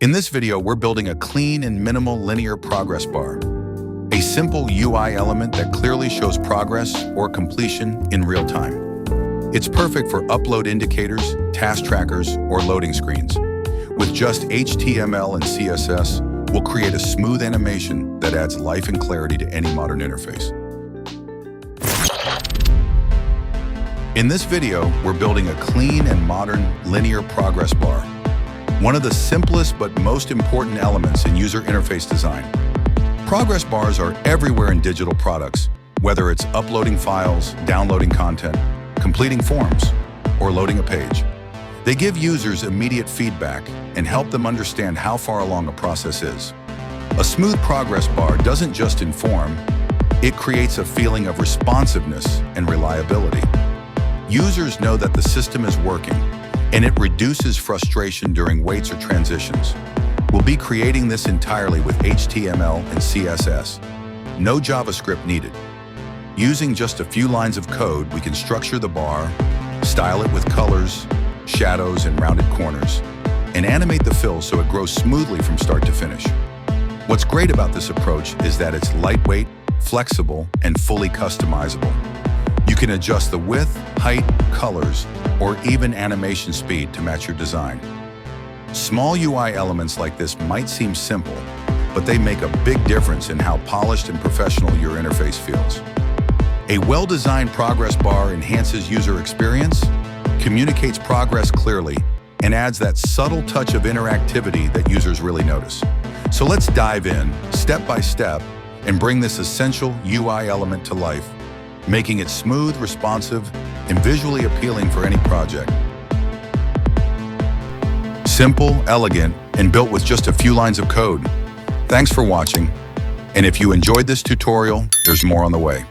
In this video, we're building a clean and minimal linear progress bar, a simple UI element that clearly shows progress or completion in real time. It's perfect for upload indicators, task trackers, or loading screens. With just HTML and CSS, we'll create a smooth animation that adds life and clarity to any modern interface. In this video, we're building a clean and modern linear progress bar, one of the simplest but most important elements in user interface design. Progress bars are everywhere in digital products, whether it's uploading files, downloading content, completing forms, or loading a page. They give users immediate feedback and help them understand how far along a process is. A smooth progress bar doesn't just inform, it creates a feeling of responsiveness and reliability. Users know that the system is working, and it reduces frustration during waits or transitions. We'll be creating this entirely with HTML and CSS. No JavaScript needed. Using just a few lines of code, we can structure the bar, style it with colors, shadows, and rounded corners, and animate the fill so it grows smoothly from start to finish. What's great about this approach is that it's lightweight, flexible, and fully customizable. You can adjust the width, height, colors, or even animation speed to match your design. Small UI elements like this might seem simple, but they make a big difference in how polished and professional your interface feels. A well-designed progress bar enhances user experience, communicates progress clearly, and adds that subtle touch of interactivity that users really notice. So let's dive in, step by step, and bring this essential UI element to life, making it smooth, responsive, and visually appealing for any project. Simple, elegant, and built with just a few lines of code. Thanks for watching, and if you enjoyed this tutorial, there's more on the way.